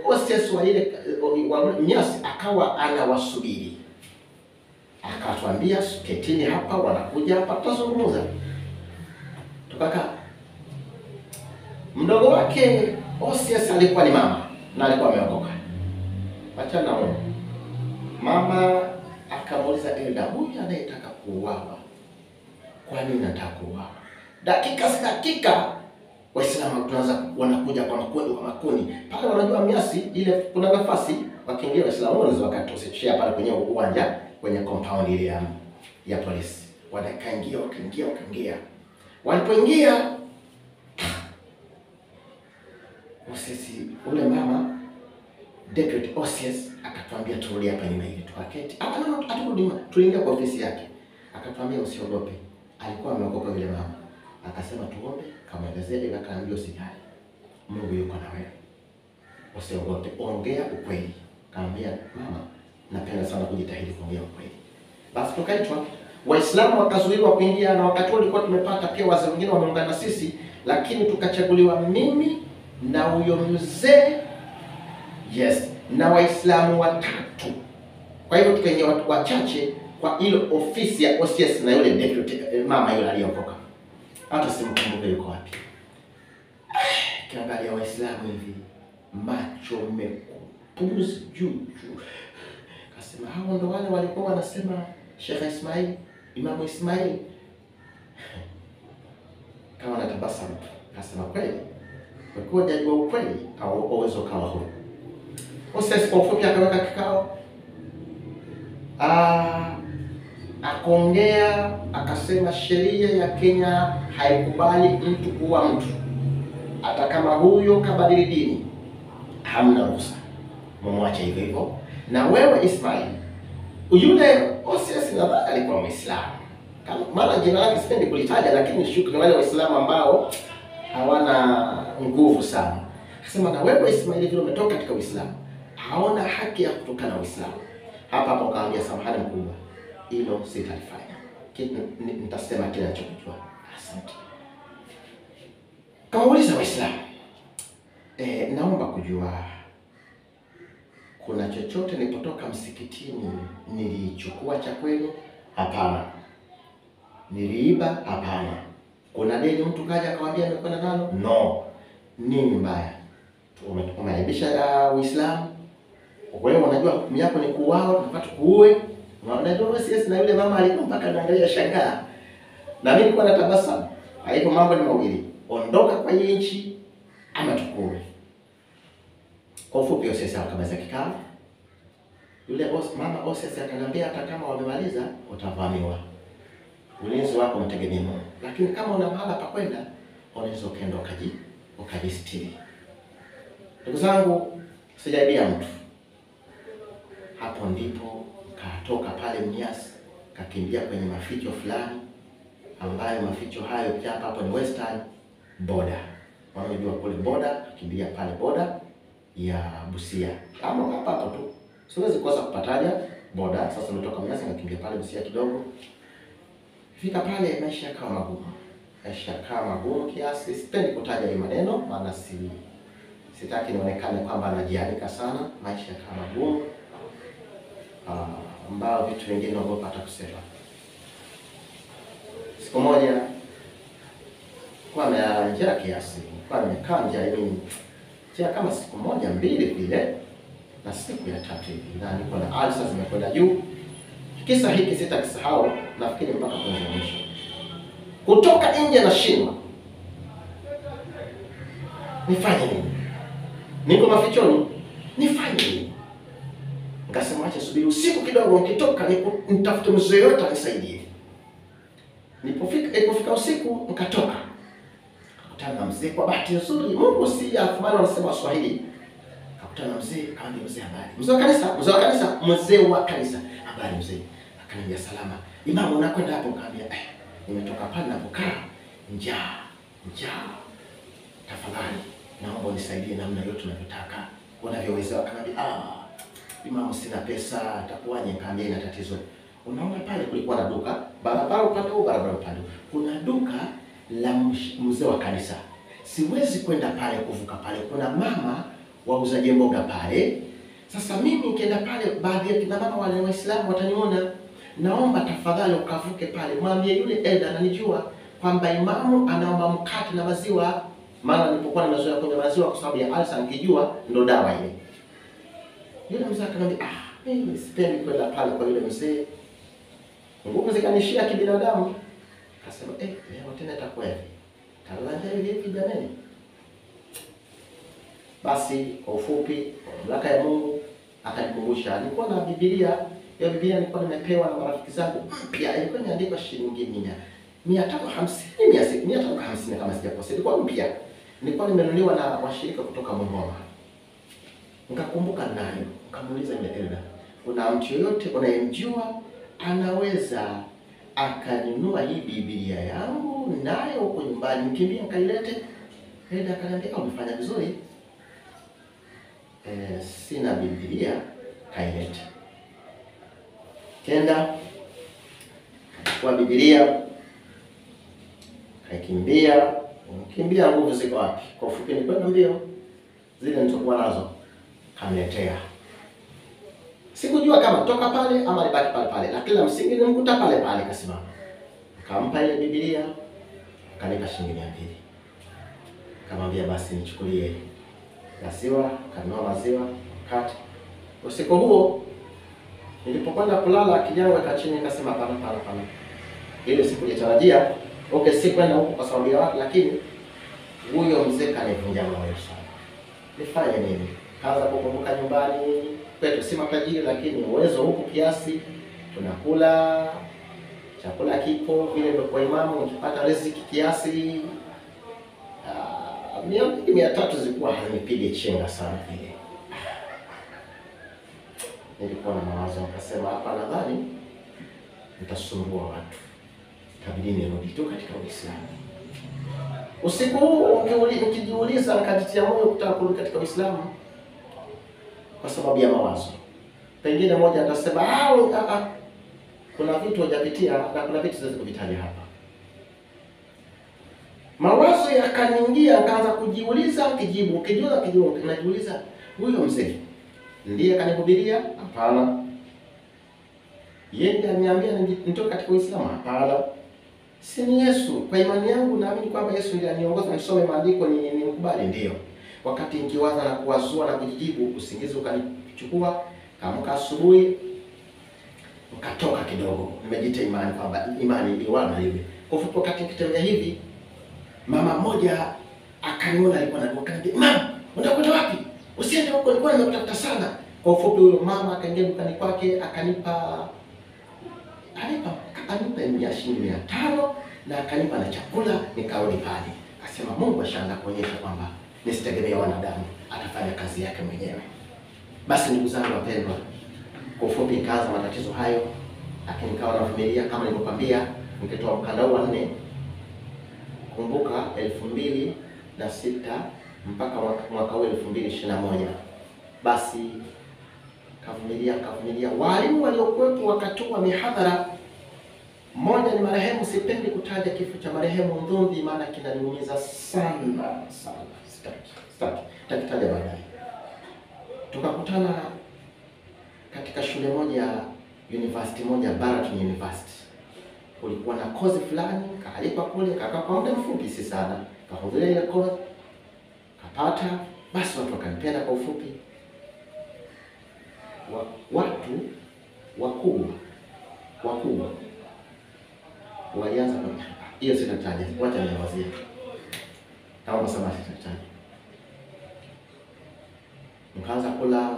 OCS wa ile wa Mias akawa anawasubiri. Akatuambia ketini hapa, wanakuja hapa tutazungumza. Tukakaa. Mdogo wake OCS alikuwa ni mama. na alikuwa ameokoka. Achana huyo. Mama akamuuliza Elda, huyu anayetaka kuuawa, kwa nini anataka kuuawa? Dakika si dakika Waislamu tunaanza wanakuja kwa makundi. Pale wanajua miasi ile kuna nafasi wakiingia Waislamu wanaweza wakatoseshia pale kwenye uwanja, kwenye compound ile ya polisi. Wakaingia. Walipoingia sisi ule mama Deputy OCS akatuambia turudi hapa nyuma hivi tukaketi. Hata tuliingia kwa ofisi yake. Akatuambia usiogope. Alikuwa ameogopa yule mama. Akasema tuombe, kama gazeti akaambia usijali. Mungu yuko na wewe. Usiogope, ongea ukweli. Kaambia mama, napenda sana kujitahidi kuongea ukweli. Basi tukaitwa, Waislamu wakazuiwa kuingia, na wakati ulikuwa tumepata pia wazee wengine wameungana na sisi, lakini tukachaguliwa mimi na huyo mzee, yes, na Waislamu watatu. Kwa hivyo tukaingia watu wachache kwa ile ofisi ya OCS na yule deputy mama yule aliyokoka. Hata simkumbuke yuko wapi. Kiangalia Waislamu hivi, macho mekupuzi juu. Kasema hao ndo wale walikuwa wanasema Sheikh Ismail, Imam Ismail. Kama natabasamu, kasema kweli. Kwa jaji wa ukweli au uwezo kama huo. OCS kwa ufupi akaweka kikao. Akaongea akasema sheria ya Kenya haikubali mtu kuua mtu. Hata kama huyo kabadili dini, hamna ruhusa. Mumwache hivyo hivyo. Na wewe Ismail, yule OCS nadhani alikuwa Muislamu. Kama maana jina lake sipendi kulitaja, lakini shukrani wale Waislamu ambao hawana nguvu sana. Akasema na wewe Ismail vile umetoka katika Uislamu, haona haki ya kutoka na Uislamu. Hapa kaambia samahani mkubwa, hilo sitalifanya. Nitasema kile ninachojua. Asante. Kauliza Waislamu, naomba kujua kuna chochote nilipotoka msikitini nilichukua cha kwenu? Hapana. Niliiba? Hapana. Kuna deni mtu kaja akamwambia nimekwenda nalo? No. Nini mbaya? Umeaibisha Uislamu. Wewe unajua hukumu yako ni kuuawa, tunapata kuue. Unajua OCS na yule mama alikuwa mpaka anaangalia shangaa. Na mimi nilikuwa natabasamu. Haiko mambo ni mawili. Ondoka kwa hii nchi ama tukue. Kwa ufupi OCS akamaliza kikao. Yule mama OCS akaniambia hata kama wamemaliza utavamiwa. Ulinzi wako mtegemee Mungu. Lakini kama una mahala pa kwenda, unaweza ukaenda ukajistiri. Ndugu zangu, sijaibia mtu. Hapo ndipo katoka pale Mnyasi, kakimbia kwenye maficho fulani, ambayo maficho hayo pia hapo ni Western border. Wanajua kule border, kakimbia pale border ya Busia. Hapo hapa tu. Siwezi kosa kupataja border. Sasa nimetoka Mnyasi nakimbia pale Busia kidogo. Fika pale maisha yakawa magumu. Maisha yakawa magumu kiasi, sipendi kutaja hii maneno maana sitaki nionekane kwamba najianika sana. Maisha yakawa magumu. Ambao vitu vingine naogopa hata kusema. Siku moja kwa njaa kiasi, kwa nimekaa njaa hivi njaa kama siku moja mbili vile, na siku ya tatu hivi na niko na ulcer zimekwenda juu. Kisa hiki sitakisahau, nafikiri mpaka kwenye mwisho. Kutoka nje na shindwa. Nifanye nini? Niko mafichoni. Nifanye nini? Nikasema acha subiri usiku kidogo, nikitoka nitafute mzee yote anisaidie. Nilipofika usiku nikatoka. Nikakutana na mzee kwa bahati nzuri. Mungu si afumani wanasema Waswahili. Nikakutana na mzee, akamwambia mzee habari. Mzee wa kanisa. Habari mzee. Akaniambia salama. Imamu unakwenda hapo? Nikamwambia nimetoka pale ninapokaa njaa. Tafadhali naomba unisaidie namna yote unavyotaka. Unavyoweza. Akaniambia Imamu sina pesa, atakuwaje? Nikamwambia ina tatizo. Unaona pale kulikuwa na duka, barabara upande huu, barabara upande huu. Kuna duka la mzee wa kanisa. Siwezi kwenda pale kuvuka pale. Kuna mama wauzaji mboga pale. Sasa mimi nikienda pale, baadhi ya kina mama wale Waislamu wataniona. Naomba tafadhali ukavuke pale. Mwambie yule elda ananijua kwamba imamu anaomba mkate na maziwa. Maana nilipokuwa nimezoea kunywa maziwa kwa sababu ya alsa, nikijua ndo dawa ile. Yule mzee akaniambia, mimi sipendi kwenda pale kwa yule mzee. Nguvu zikanishia kibinadamu. Akasema, leo tena itakuwa hivi. Tanzania hivi jamani. Basi kwa ufupi, kwa mamlaka ya Mungu akanikumbusha. Nilikuwa na Biblia, hiyo Biblia nilikuwa nimepewa na marafiki zangu mpya. Ilikuwa imeandikwa shilingi 550 kama sijakosea. Ilikuwa mpya. Nilikuwa nimenunuliwa na washirika kutoka Mungoma. Nikakumbuka nayo, nikamuuliza yule elda, kuna mtu yoyote unayemjua anaweza akanunua hii Biblia yangu nayo huko nyumbani, nikimbia nikailete? Elda akaniambia, umefanya vizuri. Sina Biblia, kailete. Kenda kwa Biblia, kimbia nguvu ziko wapi? Kwa ufupi ni kwenda mbio. Zile nilizokuwa nazo kaniletea. Sikujua kama toka pale ama libaki pale pale, lakini la msingi nimkuta pale pale kasimama. Nikampa ile Biblia, akanipa shilingi 200. Nikamwambia basi nichukulie maziwa, kanunua maziwa, mkate. Usiku huo nilipokwenda kulala, kijana weka chini, nikasema hapana. Ile sikujitarajia. Si kwenda huko kwa sababu ya watu, lakini huyo mzee kanivunja moyo sana. Nifanye nini? Kaanza kukumbuka nyumbani kwetu si matajiri, lakini uwezo huko kiasi, tunakula chakula kipo vile ndio kwa imamu, nikipata riziki kiasi 200-300 zilikuwa hanipige chenga sana vile. Nilikuwa na mawazo, nikasema hapa nadhani nitasumbua watu. Kabidi nirudi tu katika Uislamu. Usiku huu ukijiuliza, nikajitia moyo kutaka kurudi katika Uislamu kwa sababu ya mawazo. Pengine mmoja atasema, kuna vitu hujapitia na kuna vitu siwezi kuvitaja hapa. Mawazo yakaniingia, akaanza kujiuliza, kijibu, najiuliza, huyo mzee ndiye kanihubiria? Hapana. Yeye ndiye aliniambia nitoke katika Uislamu? Hapana. Si ni Yesu. Kwa imani yangu naamini kwamba Yesu ndiye aniongoza nisome maandiko nikubali, ndio. Wakati nikiwaza na kuwazua na kujijibu, usingizi ukanichukua. Kaamka asubuhi, nikatoka kidogo. Nimejiita imani kwamba imani iliwana hivi. Kwa hivyo wakati nikitembea hivi, mama mmoja akaniona, alikuwa ananiambia, "Mama, unakwenda wapi? Usiende huko, nilikuwa nimekutafuta sana." Kwa ufupi huyo mama akaingia dukani kwake, akanipa shilingi 500 na akanipa na chakula, nikaodi pale. Akasema Mungu ashaanza kuonyesha kwamba nisitegemea wanadamu, atafanya kazi yake mwenyewe. Basi ndugu zangu wapendwa, kwa ufupi nikaanza matatizo hayo, lakini nikawa na familia kama nilivyokuambia, nikitoa mkanda wa 4. Kumbuka 2006 mpaka mwaka huu 2021. Basi kavumilia. Walimu waliokuwepo wakati wa mihadhara, mmoja ni marehemu, sipendi kutaja kifo cha marehemu Ndhumbi maana kinaniumiza sana. Sitaki takitaja baadaye. Tukakutana katika shule moja, university moja, Baraton University. Kulikuwa na kozi fulani, kalipa kule, kakaa kwa muda mfupi si sana. Kahudhuria ile kozi, kapata, basi watu wakanipenda kwa ufupi. Watu wakubwa walianza kwa hiyo sitataja, wacha niwazie. Naomba samahani sitataja. Nikaanza kula,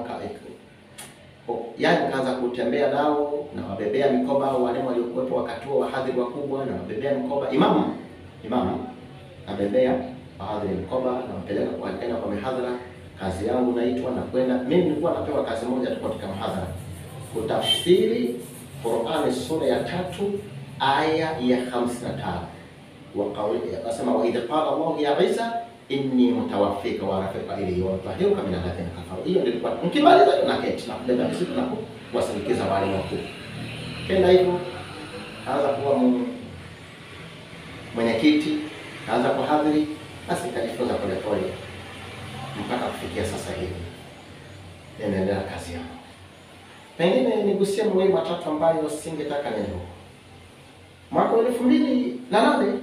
nikaanza kutembea nao na wabebea mikoba, walimu waliokuwepo wakati huo, wahadhiri wakubwa, na wabebea mikoba. Imamu nabebea wahadhiri mikoba na wapeleka kwa mihadhara. Kazi yangu naitwa na kwenda. Mimi nilikuwa napewa kazi moja tu katika mhadhara, kutafsiri Qur'ani sura ya 3 aya ya 55. Wasema wa idha qala Allah ya Isa inni mutawaffika wa rafiqa ilayhi wa tahiruka min alladhina kafaru. Hiyo ndio ilikuwa mkimaliza tunaketi na kubeba vitu na kuwasindikiza wale wakuu. Kenda hivyo kaanza kuwa mwenyekiti, kaanza kuhadhiri, basi kajifunza polepole mpaka kufikia sasa hivi. Ninaendelea kazi yangu. Pengine nigusie mambo matatu ambayo singetaka neno. Mwaka 2008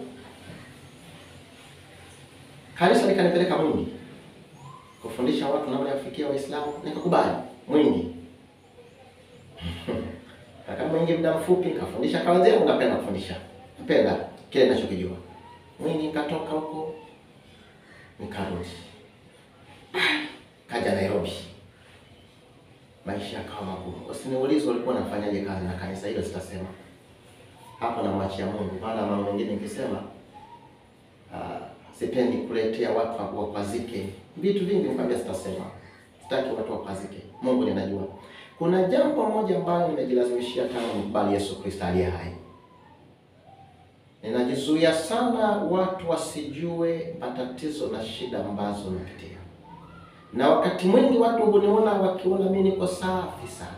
Kanisa likanipeleka Mwingi kufundisha watu namna ya kufikia Waislamu, nikakubali Mwingi. Kaka Mwingi muda mfupi nikafundisha, kaanzia napenda kufundisha. Napenda kile ninachokijua. Mwingi nikatoka huko nikarudi. Kaja Nairobi. Maisha yakawa magumu. Usiniulize walikuwa wanafanyaje kazi na kanisa hilo, sitasema. Hapo na mwachia Mungu. Maana mambo mengine nikisema sipendi kuletea watu wakwazike. Vitu vingi nikwambia sitasema. Sitaki watu wakwazike. Mungu ninajua. Kuna jambo moja ambalo nimejilazimishia tangu nikubali Yesu Kristo aliye hai. Ninajizuia sana watu wasijue matatizo na shida ambazo napitia. Na wakati mwingi watu huniona wakiona mimi niko safi sana.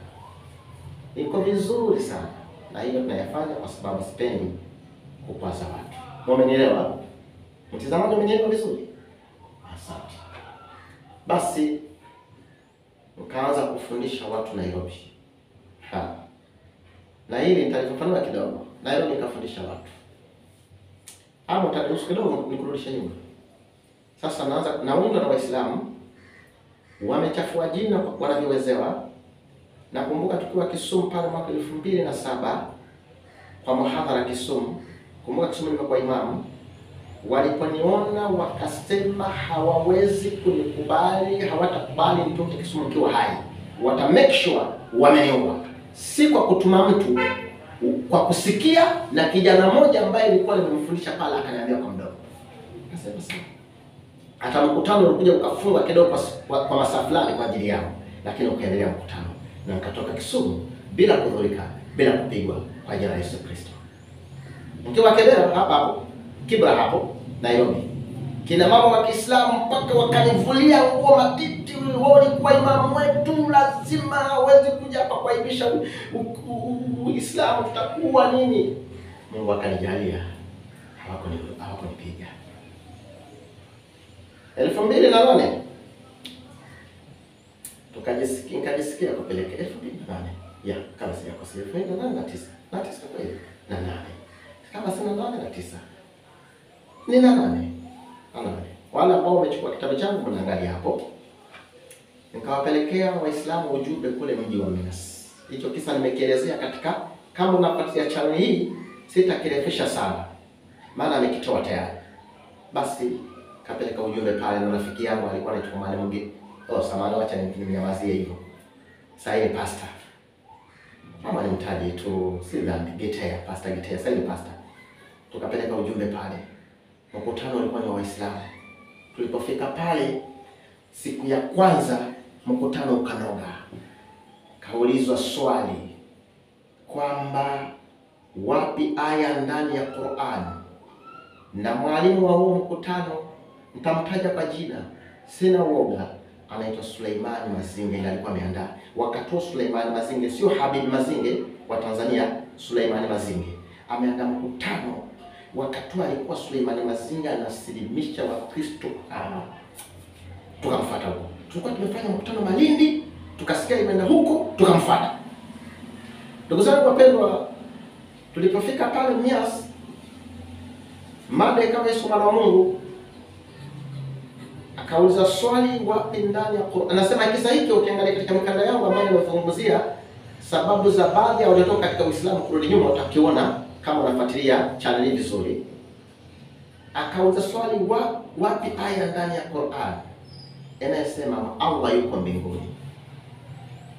Niko vizuri sana. Na hiyo tunayafanya kwa sababu sipendi kukwaza watu. Umenielewa? Mtazamaji, umenielewa vizuri? Asante. Basi nikaanza kufundisha watu Nairobi. Na hili nitalifafanua kidogo. Nairobi nikafundisha watu. Hapo tatizo kidogo nikurudisha nyuma. Sasa naunda na Waislamu wamechafua jina kwa wanavyowezewa. Nakumbuka tukiwa Kisumu pale mwaka 2007 kwa muhadhara Kisumu. Kumbuka Kisumu nilikuwa imamu. Waliponiona wakasema hawawezi kunikubali, hawatakubali nitoke Kisumu nikiwa hai. Wata make sure wameniua. Si kwa kutuma mtu, kwa kusikia, na kijana mmoja ambaye nilikuwa nimemfundisha pale akaniambia kwa mdomo. Nasema sawa. Hata mkutano ulikuja ukafungwa kidogo kwa masaa fulani kwa ajili yao, lakini ukaendelea mkutano. Na nikatoka Kisumu bila kudhurika, bila kupigwa kwa jina la Yesu Kristo. Mkiwa Kibera hapo, Kibra hapo Nairobi. Kina mama wa Kiislamu mpaka wakanivulia nguo matiti, wao kwa imamu wetu lazima hawezi kuja hapa kuaibisha Uislamu, tutakuwa nini? Mungu akanijalia hawakunipiga. 2008 nikajisikia kupeleka 2008. Ya, kama sijakosea 2008 na 9 kweli na 8. Kama sina 8 na 9. Ni 8. Wala ambao wamechukua kitabu changu mnaangalia hapo. Nikawapelekea Waislamu ujumbe kule mji wa Minas. Hicho kisa nimekielezea katika, kama unafuatilia channel hii sitakirefusha sana, maana amekitoa tayari. Basi kapeleka ujumbe pale na rafiki yangu alikuwa anaitwa Mwalimu Mungi. Samahani, acha ninyamazie hivyo. Sasa ni pastor. Mama ni mtaji tu, si dhambi, Getea, Pastor Getea, sasa ni pastor. Tukapeleka ujumbe pale. Mkutano ulikuwa ni wa Waislamu. Tulipofika pale siku ya kwanza mkutano ukanoga. Kaulizwa swali kwamba wapi aya ndani ya Qur'an. Na mwalimu wa huo mkutano nitamtaja kwa jina, sina uoga, anaitwa Suleimani Mazinge, ndiye alikuwa ameandaa. Wakati Suleimani Mazinge, sio Habib Mazinge wa Tanzania, Suleimani Mazinge ameandaa mkutano. Wakati alikuwa Suleimani Mazinge anasilimisha Wakristo, tukamfuata huko. Tulikuwa tumefanya mkutano Malindi, tukasikia imeenda huko, tukamfuata. Ndugu zangu wapendwa, tulipofika pale Mias, mada kama Yesu mwana wa Mungu, akauliza swali wapi ndani ya Qur'an. Anasema kisa hiki ukiangalia katika mikanda yangu ambayo nimezungumzia sababu za baadhi ya waliotoka katika Uislamu kurudi nyuma, utakiona kama unafuatilia channel hii vizuri. Akauliza swali wapi aya ndani ya Qur'an inayosema Allah yuko mbinguni.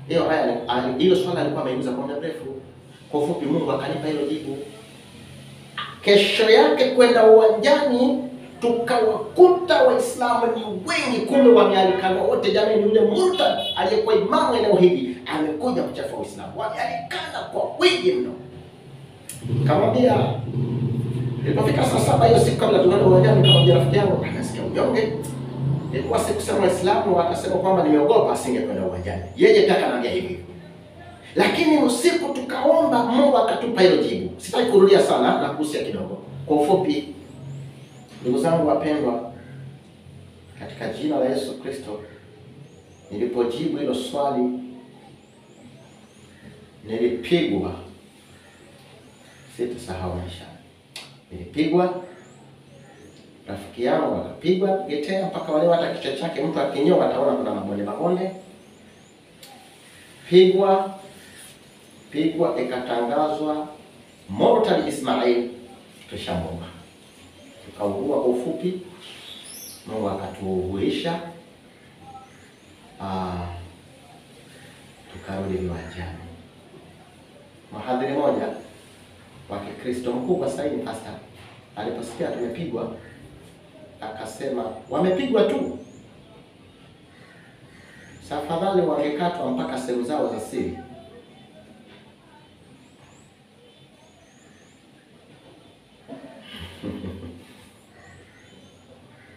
Hiyo aya, hilo swali alikuwa ameuliza kwa muda mrefu. Kwa ufupi Mungu akanipa hilo jibu. Kesho yake kwenda uwanjani tukawakuta Waislamu ni wengi, kumbe wamealikana wote. Jamani, yule murtad aliyekuwa imamu eneo hili amekuja kuchafua Uislamu. Wamealikana kwa wingi mno. Kamwambia, nilipofika saa 7 hiyo siku kabla tunaenda uwanjani, nikamwambia rafiki yangu, anasikia unyonge. Ilikuwa sikusema Waislamu wakasema kwamba nimeogopa asingekwenda uwanjani. Yeye pia ananiambia hivi. Lakini usiku tukaomba, Mungu akatupa hilo jibu. Sitaki kurudia sana na kuhusia kidogo. Kwa ufupi, ndugu zangu wapendwa, katika jina la Yesu Kristo, nilipojibu hilo swali nilipigwa. Sitasahau maisha. Nilipigwa Rafiki yangu akapigwa getea mpaka wale hata kichwa chake mtu akinyoa ataona kuna mabonde. Pigwa ikatangazwa Mortal Ismail tushamuua. Tukaugua kwa ufupi. Mungu akatuhuisha. Tukarudi viwanjani. Mhadhiri mmoja wa Kikristo mkubwa sasa ni pastor, aliposikia tumepigwa akasema wamepigwa tu, safadhali wangekatwa mpaka sehemu zao za siri.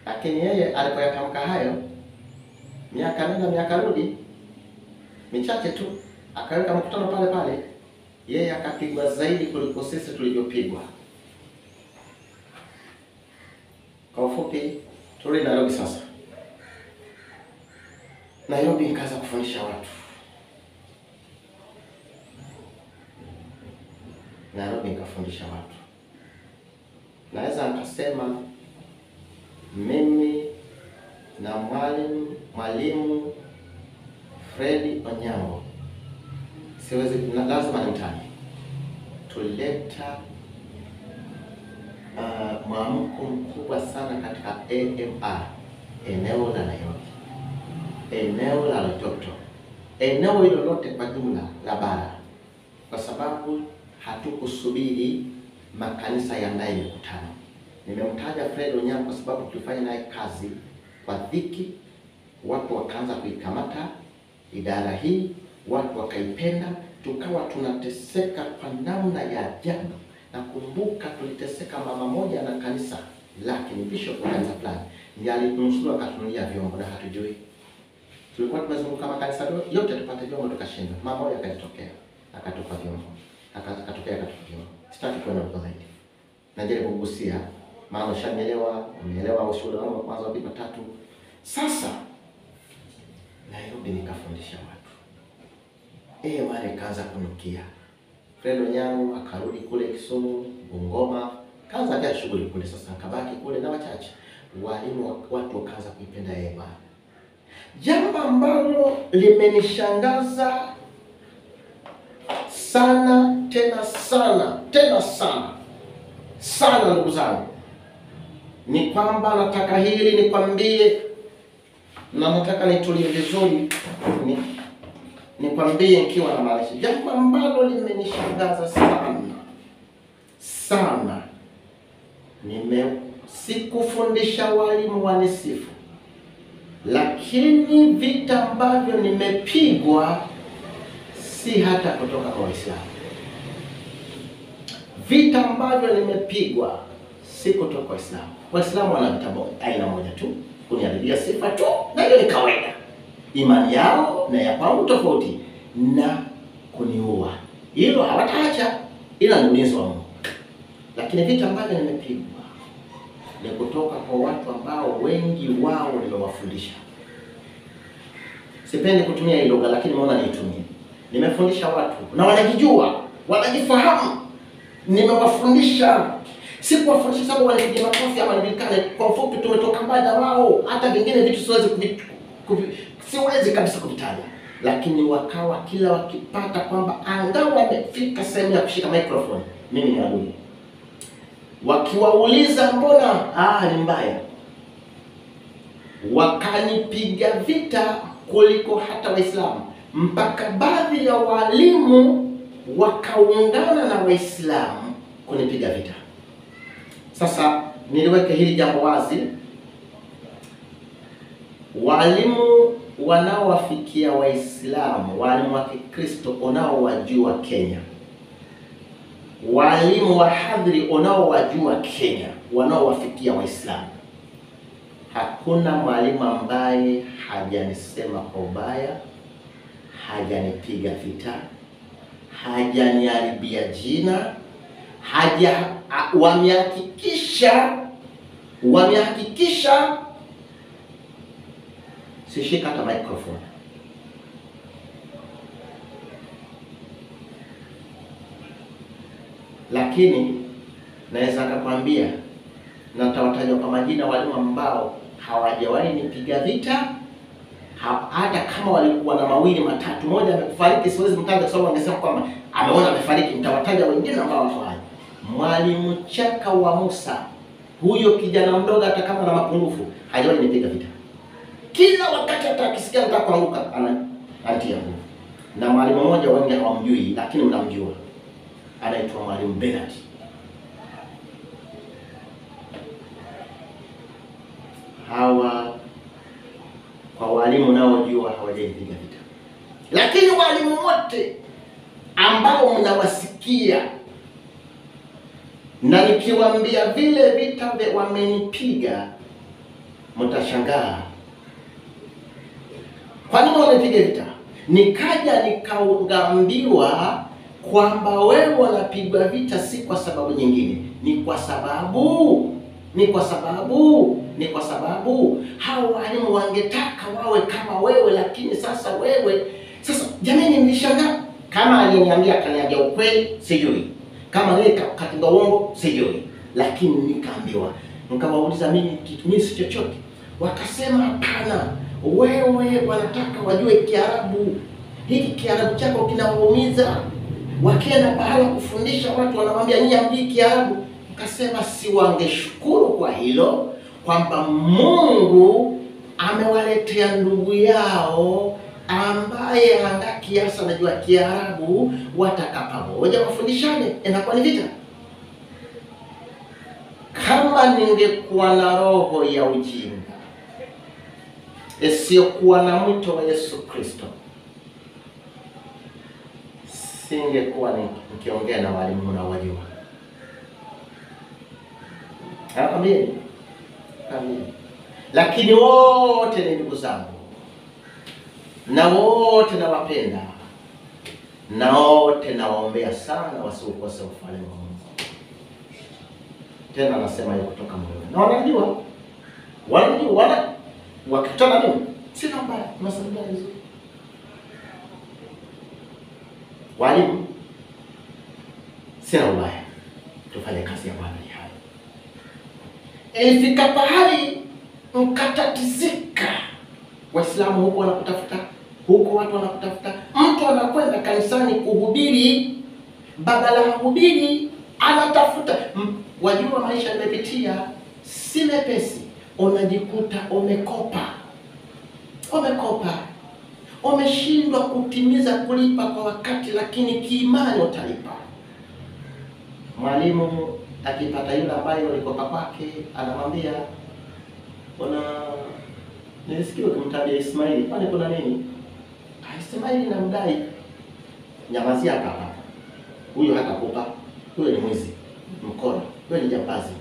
Lakini yeye alipoyatamka hayo, miaka nenda miaka rudi michache tu akaweka mkutano pale pale, yeye akapigwa zaidi kuliko sisi tulivyopigwa. Kwa ufupi, turudi Nairobi sasa. Nairobi nikaanza kufundisha watu. Nairobi nikafundisha watu. Naweza nikasema mimi na mwalimu Fred Onyango, siwezi lazima nimtaje, tulileta mwamko mkubwa sana katika AMR, eneo la Nairobi, eneo la Loitoktok, eneo hilo lote kwa jumla la bara, kwa sababu hatukusubiri makanisa yaandae mikutano. Nimemtaja Fred Onyango kwa sababu tulifanya naye kazi kwa dhiki, watu wakaanza kuikamata idara hii, watu wakaipenda, tukawa tunateseka kwa namna ya ajabu. Na kumbuka tuliteseka mama moja na kanisa lake, ni bishop wa kanisa fulani, ndiye alinusuru akatunulia vyombo na hatujui. Tulikuwa tumezunguka makanisa yote tupate vyombo tukashindwa. Mama moja akatokea akatupa vyombo. Akatupa vyombo. Sitaki kuenda huko zaidi. Najaribu kugusia maana umeelewa ushuhuda wangu kwanza wa pili tatu. Sasa Nairobi nikafundisha watu. Mara kaanza kunukia. Fred Onyango akarudi kule Kisumu, Bungoma, kaanza pia shughuli kule. Sasa akabaki kule na wachache. Walimu watu wakaanza kuipenda mara. Jambo ambalo limenishangaza sana sana ndugu zangu, ni kwamba nataka hili nikwambie, na nataka nitulie vizuri nikwambie nikiwa na maanisha. Jambo ambalo limenishangaza sana, sikufundisha walimu wanisifu, lakini vita ambavyo nimepigwa si hata kutoka kwa Waislamu. Vita ambavyo nimepigwa si kutoka kwa Waislamu. Waislamu wana vita aina moja tu, kuniharibia sifa tu, na hiyo ni kawaida. Imani yao na ya kwangu tofauti, na kuniua. Hilo hawataacha, ila ni ulinzi wa Mungu. Lakini vita ambavyo nimepigwa ni kutoka kwa watu ambao wengi wao nimewafundisha. Sipendi kutumia hii lugha, lakini naona niitumie. Nimefundisha watu na wanajijua, wanajifahamu. Nimewafundisha, si kuwafundisha sababu wanapiga makofi ama nilikane. Kwa ufupi tumetoka mbali wao, hata vingine vitu siwezi kabisa kuvitaja. Lakini wakawa kila wakipata kwamba angalau wamefika sehemu ya kushika microphone, mimi ni adui. Wakiwauliza mbona ni mbaya, wakanipiga vita kuliko hata Waislamu, mpaka baadhi ya walimu wakaungana na Waislamu kunipiga vita. Sasa niliweke hili jambo wazi. Walimu wanaowafikia Waislamu, walimu wa Kikristo unaowajua Kenya, walimu wahadhiri unaowajua Kenya, wanaowafikia Waislamu, hakuna mwalimu ambaye hajanisema kwa ubaya, hajanipiga vita, hajaniharibia jina, wamehakikisha sishika hata microphone. Lakini naweza kukwambia na nitawataja kwa majina walimu ambao hawajawahi nipiga vita. Hata kama walikuwa na mawili matatu, moja amefariki, siwezi mtaja kwa sababu angesema kwamba ameona amefariki. Nitawataja wengine ambao hawajawahi. Mwalimu Chaka wa Musa, huyo kijana mdogo, hata kama na mapungufu, hajawahi nipiga vita. Kila wakati hata akisikia nataka kuanguka anatia nguvu. Na mwalimu mmoja wengi hawamjui lakini mnamjua, anaitwa Mwalimu Bernard. Hawa kwa walimu nao jua hawajapiga vita. Lakini walimu wote ambao mnawasikia na nikiwaambia vile vita wamenipiga, mtashangaa. Kwa nini wanapiga vita? Nikaja nikaambiwa kwamba wewe wanapigwa vita si kwa sababu nyingine, ni kwa sababu hao walimu wangetaka wawe kama wewe, lakini sasa jamani, nilishangaa. Kama aliniambia kaniambia ukweli sijui, kama yeye katinga uongo sijui, lakini nikaambiwa, nikawauliza mimi si chochote. Wakasema hapana, wewe wanataka wajue Kiarabu. Hiki Kiarabu chako kinawaumiza. Wakienda bahala kufundisha watu wanamwambia nyinyi hamjui Kiarabu. Nikasema si wangeshukuru kwa hilo, kwamba Mungu amewaletea ndugu yao ambaye hanga kiasi anajua Kiarabu, wataka pamoja wafundishane, inakuwa ni vita. Kama ningekuwa na roho ya ujinga isiyokuwa na mwito wa Yesu Kristo, singekuwa nikiongea na walimu na wajua. Amen. Lakini wote ni ndugu zangu, na wote nawapenda, na wote nawaombea sana wasiukose ufalme wa Mungu. Tena nasema hiyo kutoka moyoni. Na wanajua wakitana mimi sina mbaya, nasaidia vizuri. Walimu sina ubaya, tufanye kazi ya Bwana hai. Ilifika pahali mkatatizika. Waislamu huko wanakutafuta, huko watu wanakutafuta. Mtu anakwenda kanisani kuhubiri, badala ya kuhubiri anatafuta. Wajua maisha nimepitia si mepesi. Unajikuta umekopa, umeshindwa kutimiza kulipa kwa wakati, lakini kiimani utalipa. Mwalimu akipata yule ambaye alikopa kwake, anamwambia, nilisikia ukimtaja Ismaili, kwani kuna nini? Ismaili namdai. Nyamazia hapa. Huyo hatakupa. Huyo ni mwizi, mkono. Huyo ni jambazi.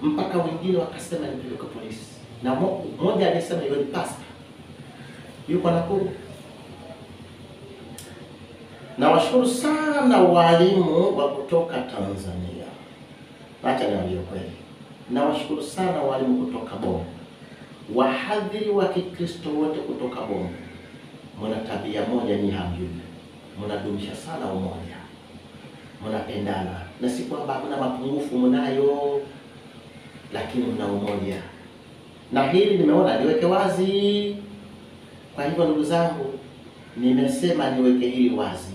Mpaka wengine wakasema nipeleke polisi. Na mmoja alisema yule pastor yuko Nakuru. Na washukuru sana walimu wa kutoka Tanzania. Acha niambie kweli. Na washukuru sana walimu kutoka Bongo. Wahadhiri wa Kikristo wote kutoka Bongo. Mna tabia moja ni hamjui. Mnadumisha sana umoja. Mnapendana. Na si kwamba kuna mapungufu mnayo, lakini mna umoja. Na hili nimeona niweke wazi. Kwa hivyo ndugu zangu, nimesema niweke hili wazi.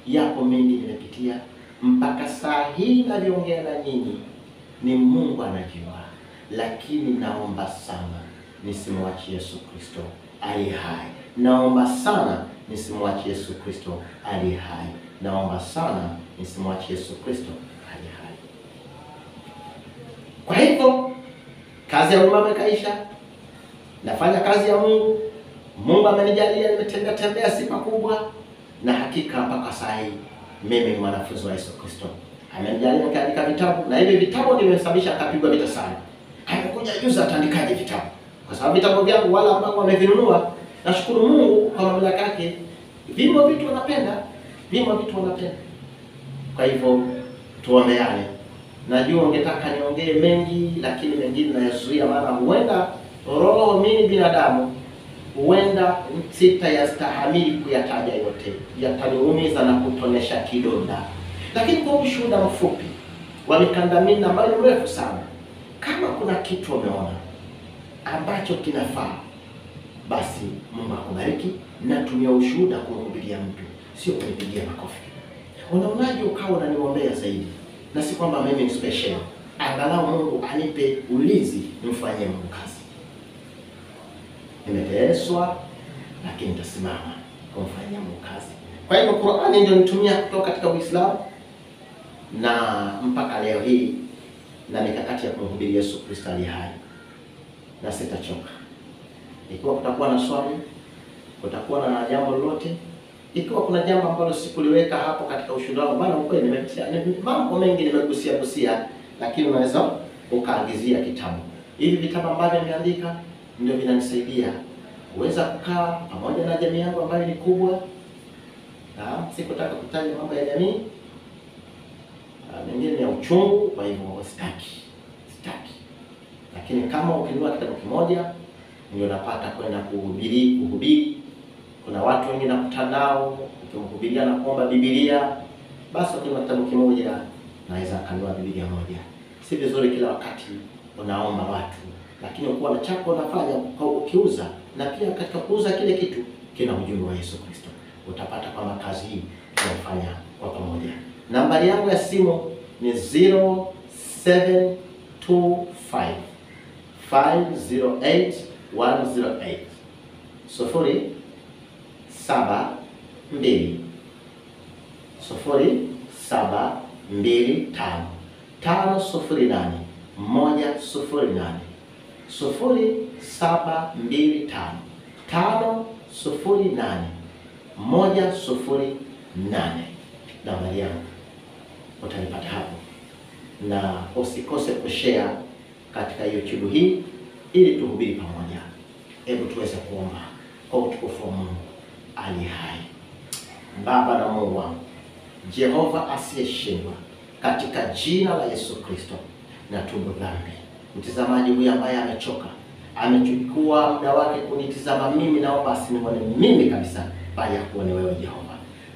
Yapo mengi nimepitia, mpaka saa hii navyoongea na nyinyi ni Mungu anajua. Lakini naomba sana nisimwache Yesu Kristo aliye hai. Naomba sana nisimwache Yesu Kristo aliye hai. Naomba sana nisimwache Yesu Kristo aliye hai. Kwa hivyo kazi ya umma imekaisha. Nafanya kazi ya Mungu. Mungu amenijalia nimetembea si pakubwa, na hakika mpaka saa hii mimi ni mwanafunzi wa Yesu Kristo. Amenijalia nikaandika vitabu, na hivi vitabu nimesababisha akapigwa vita sana. Haikuja juzi atandikaje vitabu. Kwa sababu vitabu vyangu wala ambao wamevinunua, nashukuru Mungu kwa mamlaka yake. Vimo vitu wanapenda. Kwa hivyo tuombeane. Najua ungetaka niongee mengi, lakini mengine nayazuia, maana huenda roho mimi binadamu huenda sitayastahamili kuyataja yote, yataniumiza na kutonesha kidonda. Lakini kwa ushuhuda mfupi, wa mikandamina ambayo ni mrefu sana. Kama kuna kitu umeona ambacho kinafaa, basi Mungu akubariki, na tumia ushuhuda kumhubiria mtu, sio kunipigia makofi. Unaonaje ukawa unaniombea zaidi? Na si kwamba mimi ni special. Angalau Mungu anipe ulinzi nimfanyie Mungu kazi. Nimeteswa, lakini nitasimama kumfanyia Mungu kazi. Kwa hivyo Qur'ani ndio nitumia kutoka katika Uislamu na mpaka leo hii, na mikakati ya kumhubiri Yesu Kristo aliye hai, na sitachoka. Ikiwa kutakuwa na swali, kutakuwa na jambo lolote, ikiwa kuna jambo ambalo sikuliweka hapo katika ushuhuda wangu, bana ukweli nimepitia mambo mengi nimegusia, lakini unaweza ukaagizia kitabu. Hivi vitabu ambavyo nimeandika ndio vinanisaidia kuweza kukaa pamoja na jamii yangu ambayo ni kubwa. Na sikutaka kutaja mambo ya jamii mengine ni ya uchungu, kwa hivyo sitaki. Lakini kama ukinunua kitabu kimoja ndio napata kwenda kuhubiri. Kuna watu wengi nakutana nao, ukimhubiria na kuomba Biblia, basi ukinunua kitabu kimoja naweza kanunua Biblia moja. Si vizuri kila wakati unaomba watu, lakini ukiwa na chako unafanya ukiuza, na pia katika kuuza kile kitu kina ujumbe wa Yesu Kristo, utapata kwamba kazi hii tunafanya kwa pamoja. Nambari yangu ya simu ni 0725 508 108 072 075 508 108 0725 508 108. Nambari yangu utanipata hapo, na usikose kushare katika YouTube hii ili tuhubiri pamoja. Hebu tuweze kuomba kwa utukufu wa Mungu aliye hai. Baba na Mungu wangu, Jehova asiyeshindwa, katika jina la Yesu Kristo na tubu dhambi. Mtazamaji huyu ambaye amechoka, amechukua muda wake kunitazama mimi, naomba asinione mimi kabisa, bali akuone wewe Jehova.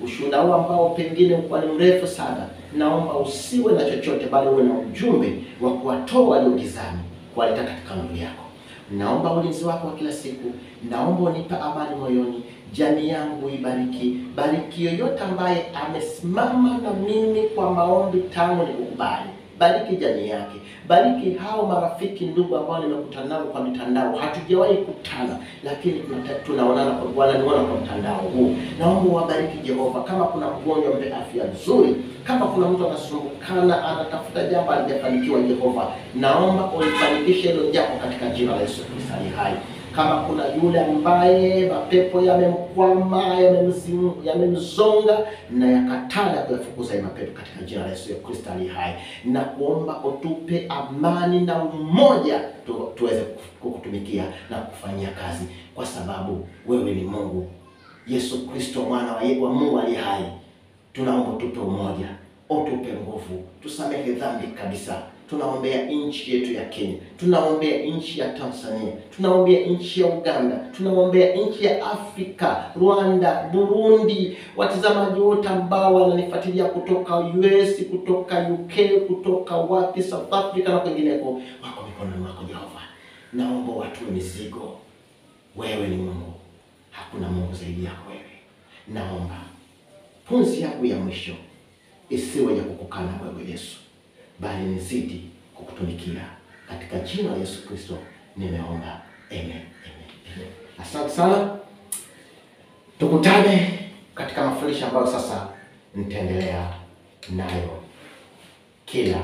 Ushuhuda huu ambao pengine ulikuwa ni mrefu sana, naomba usiwe na chochote, bali uwe na ujumbe wa kuwatoa walio gizani kuwaleta katika nuru yako. Naomba ulinzi wako wa kila siku, naomba unipe amani moyoni. Jamii yangu ibariki, bariki yoyote ambaye amesimama na mimi kwa maombi tangu nikukubali. Bariki jamii yake, bariki hao marafiki, ndugu ambao nimekutana nao kwa mitandao. Hatujawahi kukutana, lakini tunaonana kwa mtandao huu. Naomba wabariki Jehova. Kama kuna mgonjwa, mpe afya nzuri. Kama kuna mtu anasumbukana, anatafuta jambo halijafanikiwa, Jehova, naomba ulifanikishe hilo jambo katika jina la Yesu Kristo aliye hai. Kama kuna yule ambaye mapepo yamemkwama, yamemzonga, na yakatana kuyafukuza ya mapepo katika jina la Yesu Kristo aliye hai, na kuomba utupe amani na umoja, tuweze kukutumikia na kufanyia kazi, kwa sababu wewe ni Mungu. Yesu Kristo mwana wa Mungu aliye hai, tunaomba utupe umoja, utupe nguvu, tusamehe dhambi kabisa. Tunaombea nchi yetu ya Kenya, tunaombea nchi ya Tanzania, tunaombea nchi ya Uganda, tunaombea nchi ya Afrika, Rwanda, Burundi, watazamaji wote ambao wananifuatilia kutoka US, kutoka UK, kutoka wapi, South Africa na kwingineko, wako mikononi mwako Jehova. Naomba watu mizigo. Wewe ni Mungu, hakuna Mungu zaidi yako wewe. Naomba pumzi yangu ya mwisho isiwe ya kukukana wewe Yesu, bali nizidi kukutumikia. Katika jina la Yesu Kristo nimeomba, amen. Asante sana. Tukutane katika mafundisho ambayo sasa nitaendelea nayo kila